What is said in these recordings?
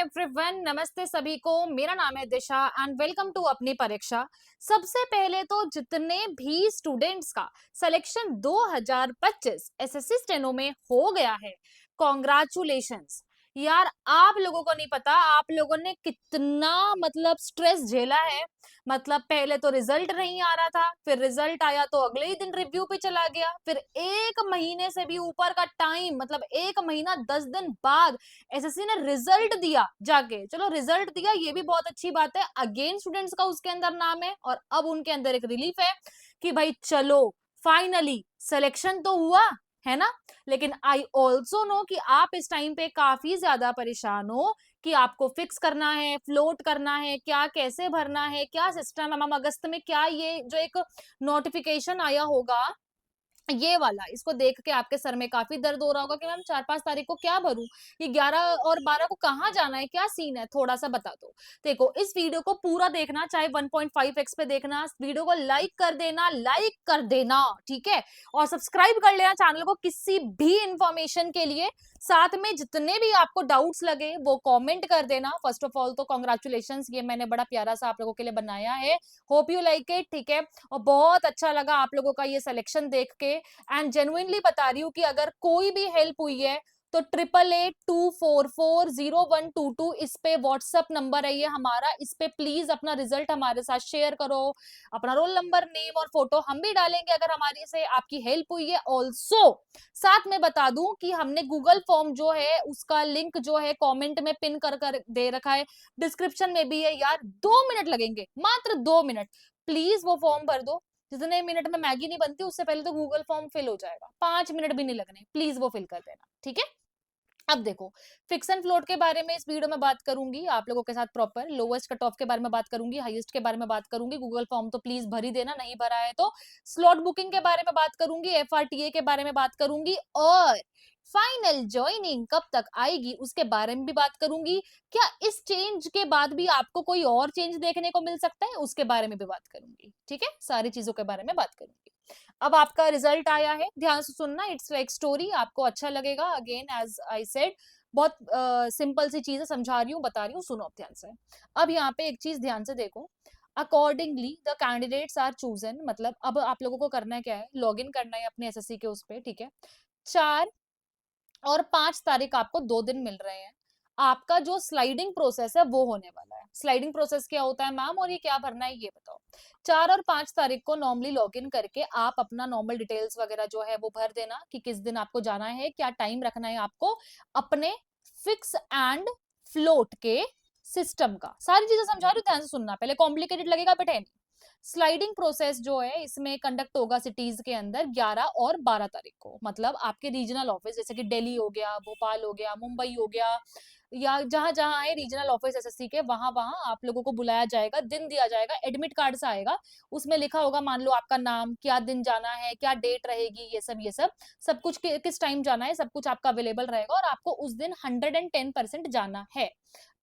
Everyone, नमस्ते सभी को। मेरा नाम है दिशा एंड वेलकम टू अपनी परीक्षा। सबसे पहले तो जितने भी स्टूडेंट्स का सिलेक्शन 2025 एसएससी स्टेनो में हो गया है, कॉन्ग्रेचुलेशंस यार। आप लोगों को नहीं पता आप लोगों ने कितना स्ट्रेस झेला है। पहले तो रिजल्ट नहीं आ रहा था, फिर रिजल्ट आया तो अगले ही दिन रिव्यू पे चला गया, फिर एक महीने से भी ऊपर का टाइम, एक महीना 10 दिन बाद एसएससी ने रिजल्ट दिया जाके। चलो रिजल्ट दिया, ये भी बहुत अच्छी बात है। अगेन स्टूडेंट्स का उसके अंदर नाम है और अब उनके अंदर एक रिलीफ है कि भाई चलो फाइनली सिलेक्शन तो हुआ है ना। लेकिन आई ऑल्सो नो कि आप इस टाइम पे काफी ज्यादा परेशान हो कि आपको फिक्स करना है, फ्लोट करना है, क्या कैसे भरना है, क्या सिस्टम है। मैम अगस्त में क्या ये जो एक नोटिफिकेशन आया होगा, ये वाला, इसको देख के आपके सर में काफी दर्द हो रहा होगा कि मैम 4-5 तारीख को क्या भरूं, ये 11 और 12 को कहाँ जाना है, क्या सीन है, थोड़ा सा बता दो। देखो इस वीडियो को पूरा देखना, चाहे 1.5x पे देखना, वीडियो को लाइक कर देना, ठीक है। और सब्सक्राइब कर लेना चैनल को किसी भी इंफॉर्मेशन के लिए। साथ में जितने भी आपको डाउट्स लगे वो कमेंट कर देना। फर्स्ट ऑफ ऑल तो कॉन्ग्रेचुलेशंस, ये मैंने बड़ा प्यारा सा आप लोगों के लिए बनाया है, होप यू लाइक इट, ठीक है। और बहुत अच्छा लगा आप लोगों का ये सिलेक्शन देख के। एंड जेन्युइनली बता रही हूँ कि अगर कोई भी हेल्प हुई है तो 8882440122 इस पे व्हाट्सएप नंबर है ये हमारा, इस पे प्लीज अपना रिजल्ट हमारे साथ शेयर करो, अपना रोल नंबर, नेम और फोटो हम भी डालेंगे अगर हमारी से आपकी हेल्प हुई है। ऑल्सो साथ में बता दूं कि हमने गूगल फॉर्म जो है उसका लिंक जो है कमेंट में पिन कर कर दे रखा है, डिस्क्रिप्शन में भी है यार। 2 मिनट लगेंगे, मात्र 2 मिनट, प्लीज वो फॉर्म भर दो। जितने मिनट में मैगी नहीं बनती उससे पहले तो गूगल फॉर्म फिल हो जाएगा, 5 मिनट भी नहीं लगने, प्लीज वो फिल कर देना, ठीक है। अब देखो, फिक्स एंड फ्लोट के बारे में इस वीडियो में बात करूंगी आप लोगों के साथ प्रॉपर, लोवेस्ट कट ऑफ के बारे में बात करूंगी, हाईएस्ट के बारे में बात करूंगी। गूगल फॉर्म तो प्लीज भर ही देना, नहीं भरा है तो। स्लॉट बुकिंग के बारे में बात करूंगी, एफआरटीए के बारे में बात करूंगी, और फाइनल ज्वाइनिंग कब तक आएगी उसके बारे में भी बात करूंगी। क्या इस चेंज के बाद भी आपको कोई और चेंज देखने को मिल सकता है, उसके बारे में भी बात करूंगी, ठीक है। सारी चीजों के बारे में बात करूंगी। अब आपका रिजल्ट आया है, ध्यान से सुनना, इट्स लाइक स्टोरी, आपको अच्छा लगेगा। अगेन एज आई सेड, बहुत सिंपल सी चीजें समझा रही हूँ, बता रही हूँ, सुनो अब ध्यान से। अब यहाँ पे एक चीज ध्यान से देखो, accordingly the candidates are chosen. अब आप लोगों को करना है क्या है, लॉग इन करना है अपने एसएससी के उस पे, ठीक है। 4 और 5 तारीख आपको 2 दिन मिल रहे हैं। आपका जो स्लाइडिंग प्रोसेस है वो होने वाला है। स्लाइडिंग प्रोसेस क्या होता है मैम, और ये क्या भरना है ये बताओ। 4 और 5 तारीख को नॉर्मली लॉग इन करके आप अपना नॉर्मल डिटेल्स वगैरह जो है वो भर देना कि किस दिन आपको जाना है, क्या टाइम रखना है आपको अपने फिक्स एंड फ्लोट के सिस्टम का। सारी चीजें समझा रही हूँ, ध्यान से सुनना, पहले कॉम्प्लिकेटेड लगेगा बट है नहीं। स्लाइडिंग प्रोसेस जो है इसमें कंडक्ट होगा सिटीज के अंदर 11 और 12 तारीख को। आपके रीजनल ऑफिस जैसे कि दिल्ली हो गया, भोपाल हो गया, मुंबई हो गया, या जहां जहां है रीजनल ऑफिस एसएससी के, वहां वहां आप लोगों को बुलाया जाएगा, दिन दिया जाएगा, एडमिट कार्ड सा आएगा, उसमें लिखा होगा मान लो आपका नाम, क्या दिन जाना है, क्या डेट रहेगी, ये सब सब कुछ किस टाइम जाना है, सब कुछ आपका अवेलेबल रहेगा और आपको उस दिन 110% जाना है।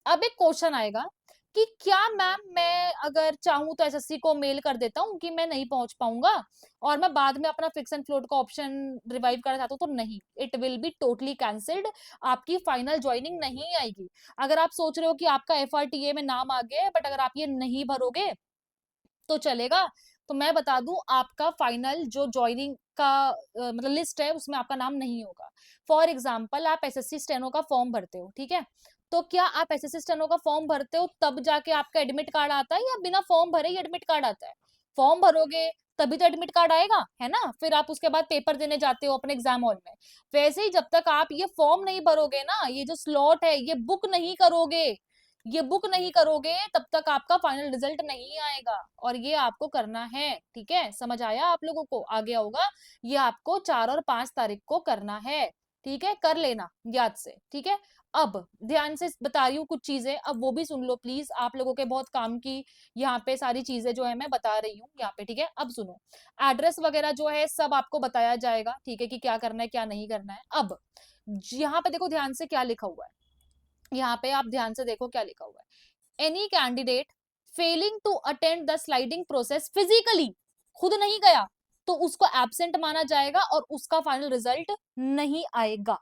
अब एक क्वेश्चन आएगा कि क्या मैम मैं अगर चाहूं तो एसएससी को मेल कर देता हूं कि मैं नहीं पहुंच पाऊंगा और मैं बाद में अपना फिक्स एंड फ्लोट का ऑप्शन रिवाइव करना चाहता हूं, तो नहीं, it will be totally cancelled, आपकी फाइनल ज्वाइनिंग नहीं आएगी। अगर आप सोच रहे हो कि आपका एफआरटीए में नाम आ गया है बट अगर आप ये नहीं भरोगे तो चलेगा, तो मैं बता दूं आपका फाइनल जो ज्वाइनिंग का लिस्ट है उसमें आपका नाम नहीं होगा। फॉर एग्जाम्पल आप एसएससी स्टेनो का फॉर्म भरते हो, ठीक है, तो क्या आप एसएससी स्टेनो का फॉर्म भरते हो तब जाके आपका एडमिट कार्ड आता है या बिना फॉर्म भरे ही एडमिट कार्ड आता है? फॉर्म भरोगे तभी तो एडमिट कार्ड आएगा, है ना। फिर आप उसके बाद पेपर देने जाते हो अपने एग्जाम हॉल में। वैसे ही जब तक आप ये फॉर्म नहीं भरोगे ना, ये जो स्लॉट है ये बुक नहीं करोगे, ये बुक नहीं करोगे तब तक आपका फाइनल रिजल्ट नहीं आएगा, और ये आपको करना है, ठीक है। समझ आया आप लोगों को, आ गया होगा। ये आपको 4 और 5 तारीख को करना है, ठीक है, कर लेना याद से, ठीक है। अब ध्यान से बता रही हूँ कुछ चीजें, अब वो भी सुन लो प्लीज, आप लोगों के बहुत काम की यहाँ पे सारी चीजें जो है मैं बता रही हूँ यहाँ पे, ठीक है। अब सुनो, एड्रेस वगैरह जो है सब आपको बताया जाएगा, ठीक है, कि क्या करना है क्या नहीं करना है। अब यहाँ पे देखो ध्यान से क्या लिखा हुआ है, यहाँ पे आप ध्यान से देखो क्या लिखा हुआ है। Any candidate failing to attend the sliding process physically, खुद नहीं गया तो उसको एब्सेंट माना जाएगा और उसका फाइनल रिजल्ट नहीं आएगा,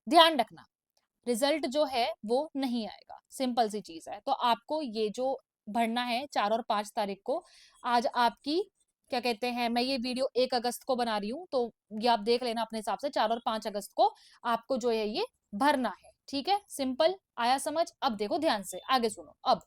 ध्यान रखना। रिजल्ट जो है वो नहीं आएगा, सिंपल सी चीज है। तो आपको ये जो भरना है 4 और 5 तारीख को, आज आपकी क्या कहते हैं, मैं ये वीडियो 1 अगस्त को बना रही हूँ, तो ये आप देख लेना अपने हिसाब से, 4 और 5 अगस्त को आपको जो है ये भरना है, ठीक है। सिंपल, आया समझ? अब देखो ध्यान से, आगे सुनो। अब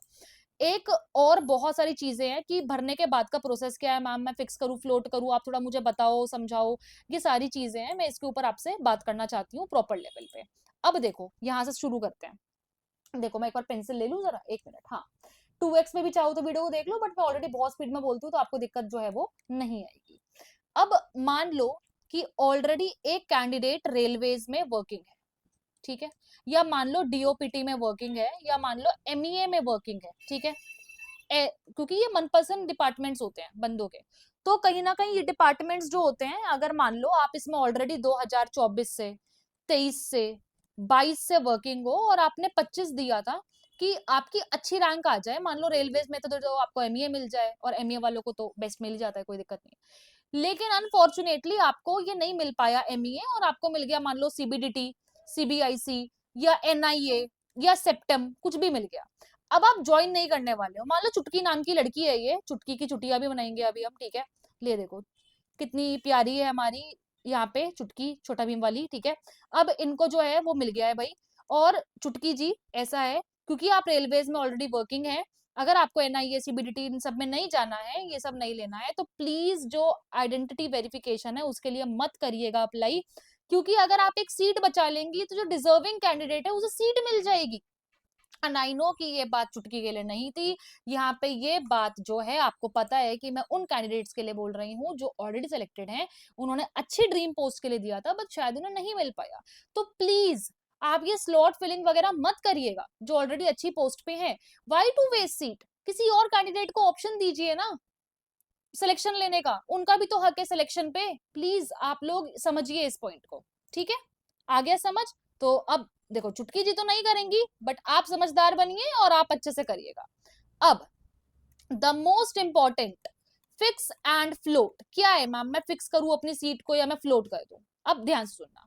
एक और बहुत सारी चीजें हैं कि भरने के बाद का प्रोसेस क्या है मैम, मैं फिक्स करूँ, फ्लोट करूँ, आप थोड़ा मुझे बताओ, समझाओ। ये सारी चीजें हैं, मैं इसके ऊपर आपसे बात करना चाहती हूँ प्रॉपर लेवल पे। अब देखो यहाँ से शुरू करते हैं। देखो मैं एक बार पेंसिल ले लूँ जरा, 1 मिनट। हाँ, 2x में भी चाहो तो वीडियो को देख लो, बट मैं ऑलरेडी बहुत स्पीड में बोलती हूँ तो आपको दिक्कत जो है वो नहीं आएगी। अब मान लो कि ऑलरेडी एक कैंडिडेट रेलवेज में वर्किंग है, ठीक है, या मान लो डीओपीटी में वर्किंग है, या मान लो एमईए में वर्किंग है, ठीक है। क्योंकि ये मनपसंद डिपार्टमेंट्स होते हैं बंदों के, तो कहीं ना कहीं ये डिपार्टमेंट्स जो होते हैं, अगर मान लो आप इसमें ऑलरेडी 2024 से, 23 से, 22 से वर्किंग हो और आपने 25 दिया था कि आपकी अच्छी रैंक आ जाए, मान लो रेलवेज में तो आपको एमईए मिल जाए, और एमईए वालों को तो बेस्ट मिल जाता है, कोई दिक्कत नहीं। लेकिन अनफॉर्चुनेटली आपको ये नहीं मिल पाया एमईए, और आपको मिल गया मान लो सीबीडीटी, सीबीआईसी, या एनआईए, या सेप्टम, कुछ भी मिल गया। अब आप ज्वाइन नहीं करने वाले हो, मान लो चुटकी नाम की लड़की है, ये चुटकी की छुट्टियां भी मनाएंगे अभी हम, ठीक है। ले देखो कितनी प्यारी है हमारी यहाँ पे चुटकी, छोटा भीम वाली, ठीक है। अब इनको जो है वो मिल गया है भाई। और चुटकी जी, ऐसा है, क्योंकि आप रेलवेज में ऑलरेडी वर्किंग है, अगर आपको एनआईए सीबीडीटी इन सब में नहीं जाना है, ये सब नहीं लेना है, तो प्लीज जो आइडेंटिटी वेरिफिकेशन है उसके लिए मत करिएगा अप्लाई, क्योंकि अगर आप एक सीट बचा लेंगी तो जो डिजर्विंग कैंडिडेट है उसे सीट मिल जाएगी। एंड आई नो कि ये बात चुटकी के लिए नहीं थी, यहाँ पे ये बात जो है आपको पता है कि मैं उन कैंडिडेट्स के लिए बोल रही हूँ जो ऑलरेडी सिलेक्टेड हैं, उन्होंने अच्छी ड्रीम पोस्ट के लिए दिया था, बट शायद उन्हें नहीं मिल पाया। तो प्लीज आप ये स्लॉट फिलिंग वगैरह मत करिएगा जो ऑलरेडी अच्छी पोस्ट पे है। वाई टू वेस्ट सीट, किसी और कैंडिडेट को ऑप्शन दीजिए ना सिलेक्शन लेने का, उनका भी तो हक है सिलेक्शन पे। प्लीज आप लोग समझिए इस पॉइंट को, ठीक है। आ गया समझ? तो अब देखो चुटकी जी तो नहीं करेंगी, बट आप समझदार बनिए और आप अच्छे से करिएगा। अब the most important, fix and float क्या है मैम, मैं फिक्स करूं अपनी सीट को या मैं फ्लोट कर दूं? अब ध्यान से सुनना।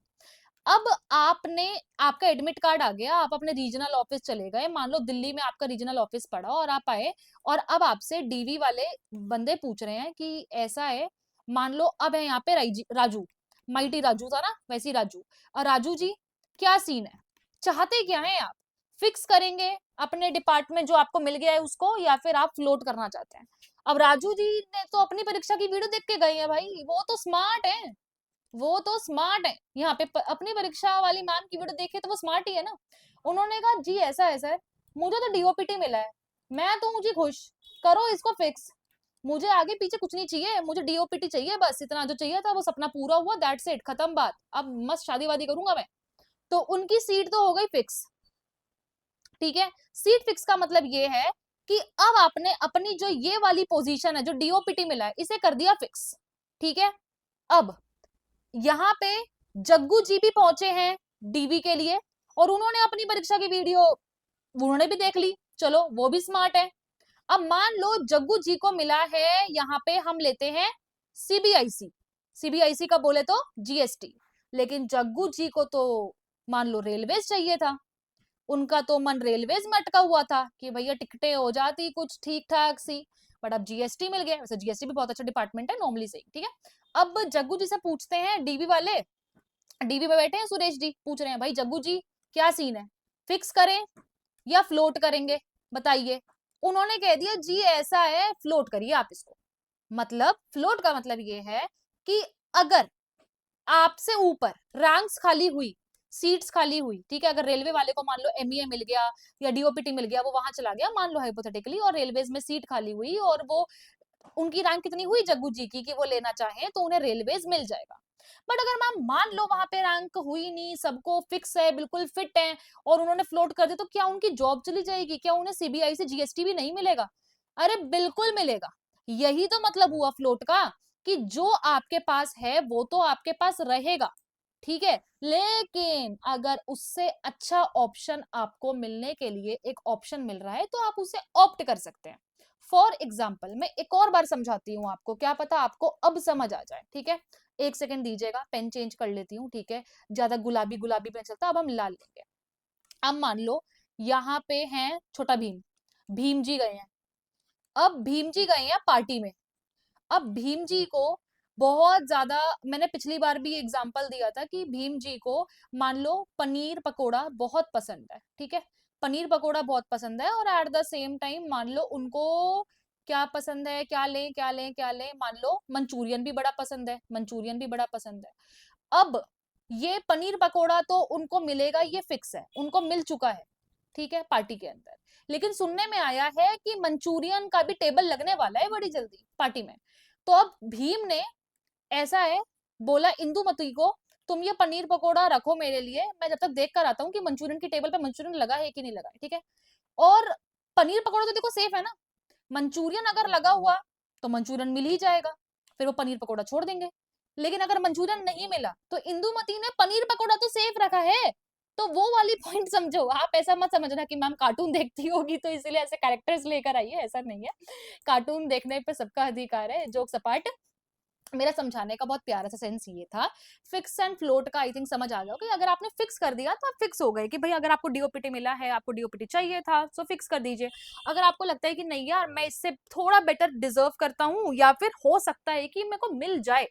अब आपने, आपका एडमिट कार्ड आ गया, आप अपने रीजनल ऑफिस चले गए, मान लो दिल्ली में आपका रीजनल ऑफिस पड़ा, और आप आए, और अब आपसे डीवी वाले बंदे पूछ रहे हैं कि ऐसा है, मान लो अब है यहाँ पे राजू, माइटी राजू था ना, वैसी राजू, और राजू जी क्या सीन है, चाहते क्या है आप, फिक्स करेंगे अपने डिपार्टमेंट जो आपको मिल गया है उसको, या फिर आप फ्लोट करना चाहते हैं? अब राजू जी ने तो अपनी परीक्षा की वीडियो देख के गए हैं भाई, वो तो स्मार्ट है, वो तो स्मार्ट है, यहाँ पे अपनी परीक्षा वाली मैम की वीडियो देखे तो वो स्मार्ट ही है ना। उन्होंने कहा जी ऐसा है सर, मुझे तो डीओपीटी मिला है, मैं तो मुझे खुश, करो इसको फिक्स, मुझे आगे पीछे कुछ नहीं चाहिए, मुझे डीओपीटी चाहिए, बस इतना जो चाहिए था वो सपना पूरा हुआ, दैट्स इट, खत्म बात, अब मस्त शादी वादी करूंगा मैं। तो उनकी सीट तो हो गई फिक्स, ठीक है। सीट फिक्स का मतलब ये है कि अब आपने अपनी जो ये वाली पोजीशन है जो डीओपीटी मिला है इसे कर दिया फिक्स, ठीक है। अब यहाँ पे जग्गू जी भी पहुंचे हैं डीवी के लिए, और उन्होंने अपनी परीक्षा की वीडियो उन्होंने भी देख ली, चलो वो भी स्मार्ट है। अब मान लो जग्गू जी को मिला है, यहाँ पे हम लेते हैं सीबीआईसी, सीबीआईसी का बोले तो जीएसटी, लेकिन जग्गू जी को तो मान लो रेलवेज चाहिए था, उनका तो मन रेलवेज में अटका हुआ था कि भैया टिकटें हो जाती कुछ ठीक ठाक सी, बट अब जीएसटी मिल गया, वैसे जीएसटी भी बहुत अच्छा डिपार्टमेंट है नॉर्मली से, ठीक है। अब जग्गू जी से पूछते हैं डीवी वाले, डीवी में बैठे हैं सुरेश जी, पूछ रहे हैं भाई जग्गू जी क्या सीन है, फिक्स करें या फ्लोट करेंगे, बताइए। उन्होंने कह दिया जी ऐसा है, फ्लोट करिए आप इसको। मतलब फ्लोट का मतलब ये है कि अगर आपसे ऊपर रैंक्स खाली हुई, सीट्स खाली हुई, ठीक है, अगर रेलवे वाले को मान लो एमईए मिल गया या डीओपीटी मिल गया, वो वहां चला गया मान लो हाइपोथेटिकली, और रेलवेज में सीट खाली हुई, और वो उनकी रैंक कितनी हुई जग्गू जी की कि वो लेना चाहे, तो उन्हें रेलवेज मिल जाएगा। बट अगर मैम मान लो वहां पे रैंक हुई नहीं, सबको फिक्स है, बिल्कुल फिट है, और उन्होंने फ्लोट कर दिया, तो क्या उनकी जॉब चली जाएगी, क्या उन्हें सीबीआई से जीएसटी भी नहीं मिलेगा? अरे बिल्कुल मिलेगा, यही तो मतलब हुआ फ्लोट का, कि जो आपके पास है वो तो आपके पास रहेगा, ठीक है। लेकिन अगर उससे अच्छा ऑप्शन आपको मिलने के लिए एक ऑप्शन मिल रहा है तो आप उसे ऑप्ट कर सकते हैं। फॉर एग्जाम्पल मैं एक और बार समझाती हूँ आपको, क्या पता आपको अब समझ आ जाए, ठीक है। 1 सेकंड दीजिएगा, पेन चेंज कर लेती हूँ, ठीक है, ज्यादा गुलाबी गुलाबी पेन चलता, अब हम लाल लेंगे। अब मान लो यहाँ पे हैं छोटा भीम, भीम जी गए हैं। अब भीम जी गए हैं पार्टी में। अब भीम जी को बहुत ज्यादा, मैंने पिछली बार भी एग्जांपल दिया था कि भीम जी को मान लो पनीर पकोड़ा बहुत पसंद है, ठीक है, पनीर पकोड़ा बहुत पसंद है, और एट द सेम टाइम मान लो उनको क्या पसंद है, क्या लें क्या लें क्या लें, मान लो मंचूरियन भी बड़ा पसंद है, मंचूरियन भी बड़ा पसंद है। अब ये पनीर पकोड़ा तो उनको मिलेगा, ये फिक्स है, उनको मिल चुका है, ठीक है, पार्टी के अंदर। लेकिन सुनने में आया है कि मंचूरियन का भी टेबल लगने वाला है बड़ी जल्दी पार्टी में। तो अब भीम ने, ऐसा है, बोला इंदुमती को तुम ये पनीर पकोड़ा रखो मेरे लिए, मैं जब तक देख कर आता हूँ कि मंचूरियन की टेबल पे मंचूरियन लगा है कि नहीं लगा है, ठीक है। और पनीर पकोड़ा तो देखो सेफ है ना, मंचूरियन अगर लगा हुआ तो मंचूरियन मिल ही जाएगा, फिर वो पनीर पकोड़ा छोड़ देंगे। लेकिन अगर मंचूरियन नहीं मिला तो इंदुमती ने पनीर पकोड़ा तो सेफ रखा है। तो वो वाली पॉइंट समझो, आप ऐसा मत समझना कि मैम कार्टून देखती होगी तो इसलिए ऐसे कैरेक्टर्स लेकर आई है, ऐसा नहीं है। कार्टून देखने पे सबका अधिकार है, जोक्स अपार्ट। मेरा समझाने का बहुत प्यारा सा सेंस ये था, फिक्स एंड फ्लोट का आई थिंक समझ आ गया कि अगर आपने फिक्स कर दिया तो आप फिक्स हो गए कि भाई अगर आपको डीओपीटी मिला है, आपको डीओपीटी चाहिए था, सो फिक्स कर दीजिए। अगर आपको लगता है कि नहीं यार मैं इससे थोड़ा बेटर डिजर्व करता हूँ, या फिर हो सकता है कि मेरे को मिल जाए,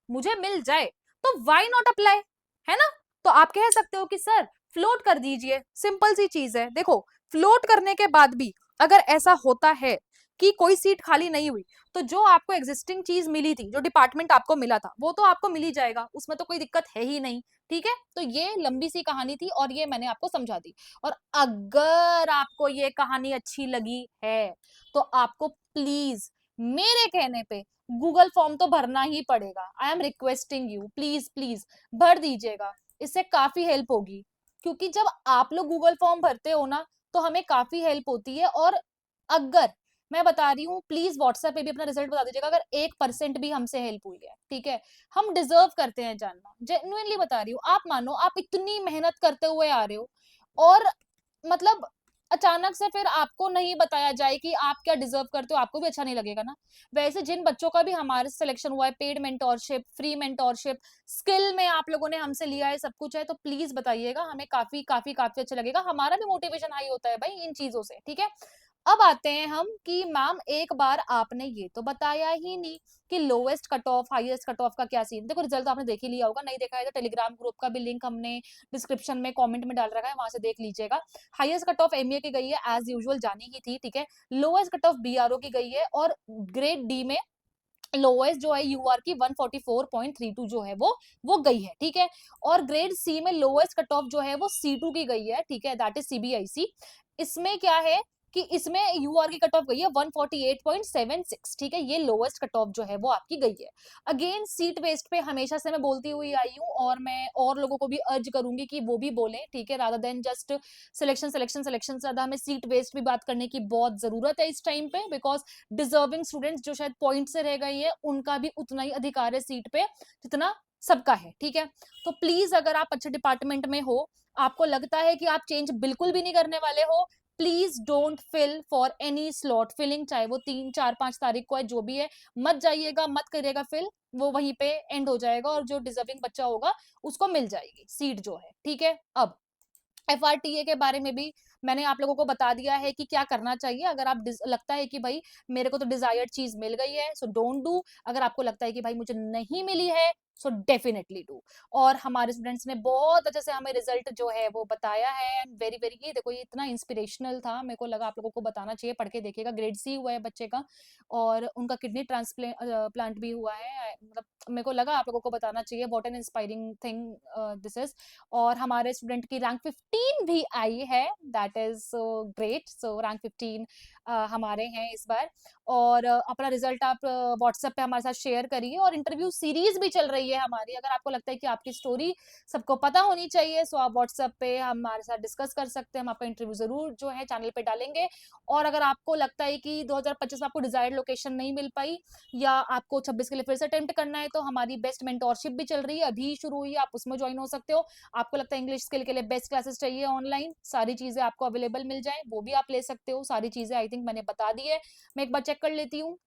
मुझे मिल जाए, तो वाई नॉट अप्लाई, है ना। तो आप कह सकते हो कि सर फ्लोट कर दीजिए, सिंपल सी चीज है। देखो फ्लोट करने के बाद भी अगर ऐसा होता है कि कोई सीट खाली नहीं हुई, तो जो आपको एग्जिस्टिंग चीज मिली थी, जो डिपार्टमेंट आपको मिला था, वो तो आपको मिल ही जाएगा, उसमें तो कोई दिक्कत है ही नहीं, ठीक है। तो ये लंबी सी कहानी थी और ये मैंने आपको समझा दी। और अगर आपको ये कहानी अच्छी लगी है तो आपको प्लीज मेरे कहने पे गूगल फॉर्म तो भरना ही पड़ेगा। I am requesting you, please please भर दीजिएगा, इससे काफी हेल्प होगी। क्योंकि जब आप लोग गूगल फॉर्म भरते हो ना तो हमें काफी हेल्प होती है। और अगर, मैं बता रही हूँ, प्लीज व्हाट्सएप पे भी अपना रिजल्ट बता दीजिएगा अगर 1% भी हमसे हेल्प हुई है, ठीक है। हम डिजर्व करते हैं जानना, जेन्युइनली बता रही हूँ। आप मानो आप इतनी मेहनत करते हुए आ रहे हो और मतलब अचानक से फिर आपको नहीं बताया जाए कि आप क्या डिजर्व करते हो, आपको भी अच्छा नहीं लगेगा ना। वैसे जिन बच्चों का भी हमारे सिलेक्शन हुआ है, paid mentorship, free mentorship, skill में आप लोगों ने हमसे लिया है, सब कुछ है, तो प्लीज बताइएगा, हमें काफी काफी काफी अच्छा लगेगा, हमारा भी मोटिवेशन हाई होता है भाई इन चीजों से, ठीक है। अब आते हैं हम कि मैम एक बार आपने ये तो बताया ही नहीं कि lowest cut off highest cut off का क्या सीन। देखो रिजल्ट आपने देख ही लिया होगा, नहीं देखा है तो टेलीग्राम ग्रुप का भी लिंक हमने डिस्क्रिप्शन में कमेंट में डाल रखा है, वहां से देख लीजिएगा। हाईएस्ट कट ऑफ एमए की गई है, एज यूजुअल जानी ही थी, ठीक है। लोएस्ट कट ऑफ बीआरओ की गई है, और ग्रेड डी में लोएस्ट जो है यूआर की 144.32 जो है वो गई है, ठीक है। और ग्रेड सी में लोएस्ट कट ऑफ जो है वो C2 की गई है, ठीक है, दैट इज सीबीआईसी। इसमें क्या है कि इसमें यूआर की कट ऑफ गई है 148.76, ठीक है, ये लोएस्ट कट ऑफ जो है वो आपकी गई है। अगेन सीट बेस्ड पे हमेशा से मैं बोलती हुई आई हूँ, और मैं और लोगों को भी अर्ज करूंगी कि वो भी बोलें, ठीक है, rather than just selection selection selection से ज्यादा हमें सीट बेस्ड भी बात करने की बहुत जरूरत है इस टाइम पे, बिकॉज डिजर्विंग स्टूडेंट्स जो शायद पॉइंट से रह गई है उनका भी उतना ही अधिकार है सीट पे जितना सबका है, ठीक है। तो प्लीज अगर आप अच्छे डिपार्टमेंट में हो, आपको लगता है कि आप चेंज बिल्कुल भी नहीं करने वाले हो, please don't fill for any slot filling, चाहे वो 3 4 5 तारीख को है, जो भी है, मत जाइएगा, मत करिएगा फिल, वो वहीं पे एंड हो जाएगा और जो डिजर्विंग बच्चा होगा उसको मिल जाएगी सीट जो है, ठीक है। अब FRTA के बारे में भी मैंने आप लोगों को बता दिया है कि क्या करना चाहिए अगर आप लगता है कि भाई मेरे को तो डिजायर्ड चीज मिल गई है, सो डोंट डू। अगर आपको लगता है कि भाई मुझे नहीं मिली है, सो डेफिनेटली डू। और हमारे स्टूडेंट्स ने बहुत अच्छे से हमें रिजल्ट जो है वो बताया है, एंड वेरी वेरी, ये देखो ये इतना इंस्पिरेशनल था, मेरे को लगा आप लोगों को बताना चाहिए, पढ़ के देखिएगा। ग्रेड सी हुआ है बच्चे का, और उनका किडनी ट्रांसप्लांट प्लांट भी हुआ है, मतलब मेरे को लगा आप लोगों को बताना चाहिए, what an inspiring thing this is. और हमारे स्टूडेंट की रैंक 15 भी आई है, that is so great. So rank 15 हमारे हैं इस बार। और अपना रिजल्ट आप व्हाट्सएप पे हमारे साथ शेयर करिए, और इंटरव्यू सीरीज भी चल रही है हमारी, अगर आपको लगता है कि आपकी स्टोरी सबको पता होनी चाहिए, सो आप व्हाट्सएप पे हमारे साथ डिस्कस कर सकते हैं, हम आपका इंटरव्यू जरूर जो है चैनल पे डालेंगे। और अगर आपको लगता है कि 2025 में आपको डिजायर्ड लोकेशन नहीं मिल पाई, या आपको 26 के लिए फिर से अटेम्प्ट करना है, तो हमारी बेस्ट मेंटोरशिप भी चल रही है, अभी शुरू हुई है, आप उसमें ज्वाइन हो सकते हो। आपको लगता है इंग्लिश स्किल के लिए बेस्ट क्लासेस चाहिए ऑनलाइन, सारी चीजें आपको अवेलेबल मिल जाए, वो भी आप ले सकते हो, सारी चीजें आई थिंक मैंने बता दी है। मैं एक बार चेक कर लेती हूँ,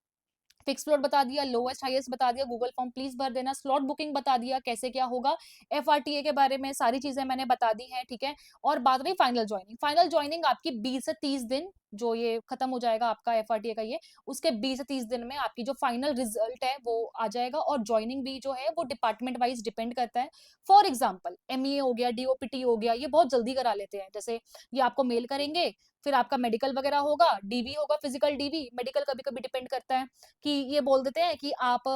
फिक्स स्लॉट बता दिया, लोएस्ट हाईएस्ट बता दिया, गूगल फॉर्म प्लीज भर देना, स्लॉट बुकिंग बता दिया कैसे क्या होगा, एफआरटीए के बारे में सारी चीजें मैंने बता दी हैं, ठीक है। और बात रही फाइनल ज्वाइनिंग, फाइनल ज्वाइनिंग आपकी 20 से 30 दिन, जो ये खत्म हो जाएगा आपका एफआरटीए का ये, उसके 20 से 30 दिन में आपकी जो फाइनल रिजल्ट है वो आ जाएगा। और ज्वाइनिंग भी जो है वो डिपार्टमेंट वाइज डिपेंड करता है। फॉर एग्जाम्पल एमईए हो गया, डीओपीटी हो गया, ये बहुत जल्दी करा लेते हैं। जैसे ये आपको मेल करेंगे, फिर आपका मेडिकल वगैरह होगा, डीवी होगा, फिजिकल डीवी, मेडिकल कभी कभी डिपेंड करता है कि ये बोल देते हैं कि आप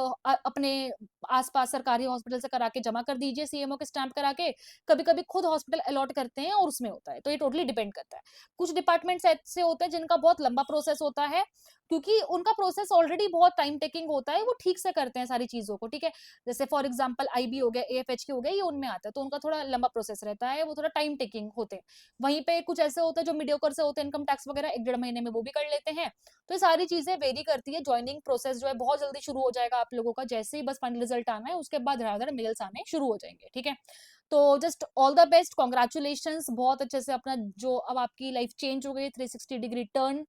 अपने आसपास सरकारी हॉस्पिटल से करा के जमा कर दीजिए, सीएमओ के स्टैंप करा के। कभी कभी खुद हॉस्पिटल अलॉट करते हैं और उसमें होता है, तो ये टोटली डिपेंड करता है। कुछ डिपार्टमेंट्स ऐसे होते हैं जिनका बहुत लंबा प्रोसेस होता है, क्योंकि उनका प्रोसेस ऑलरेडी बहुत टाइम टेकिंग होता है, वो ठीक से करते हैं सारी चीजों को, ठीक है। जैसे फॉर एग्जांपल आईबी हो गया, एएफएच हो गया, ये उनमें आता है, तो उनका थोड़ा लंबा प्रोसेस रहता है, वो थोड़ा टाइम टेकिंग होते हैं। वहीं पे कुछ ऐसे होते हैं जो मीडियोकर से होते हैं, इनकम टैक्स वगैरह 1 डेढ़ महीने में वो भी कर लेते हैं। तो ये सारी चीजें वेरी करती है। ज्वाइनिंग प्रोसेस जो है बहुत जल्दी शुरू हो जाएगा आप लोगों का, जैसे ही बस फाइनल रिजल्ट आना है उसके बाद धड़ाधड़ मेल्स आने शुरू हो जाएंगे, ठीक है। तो just all the best, congratulation, बहुत अच्छे से अपना जो अब आपकी लाइफ चेंज हो गई, 360 डिग्री टर्न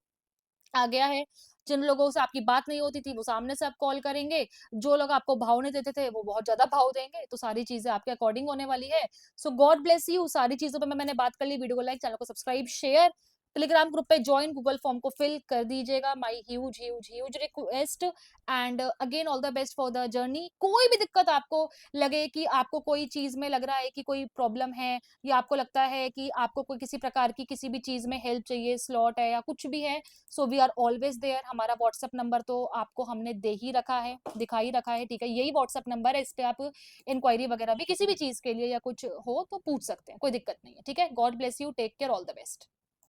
आ गया है। जिन लोगों से आपकी बात नहीं होती थी वो सामने से अब कॉल करेंगे, जो लोग आपको भाव नहीं देते थे वो बहुत ज्यादा भाव देंगे, तो सारी चीजें आपके अकॉर्डिंग होने वाली है। So God bless you. सारी चीजों पे मैंने बात कर ली, वीडियो को लाइक, चैनल को सब्सक्राइब, शेयर, टेलीग्राम ग्रुप पे ज्वाइन, गूगल फॉर्म को फिल कर दीजिएगा, my huge huge huge request. And again all the best for the journey. कोई भी दिक्कत आपको लगे कि आपको कोई चीज में लग रहा है कि कोई प्रॉब्लम है, या आपको लगता है कि आपको कोई किसी प्रकार की किसी भी चीज में हेल्प चाहिए, स्लॉट है या कुछ भी है, so we are always there. हमारा व्हाट्सएप नंबर तो आपको हमने दे ही रखा है, दिखा ही रखा है, ठीक है। यही व्हाट्सएप नंबर है, इस पे आप इंक्वायरी वगैरह भी किसी भी चीज के लिए या कुछ हो तो पूछ सकते हैं, कोई दिक्कत नहीं है, ठीक है। God bless you, take care, all the best.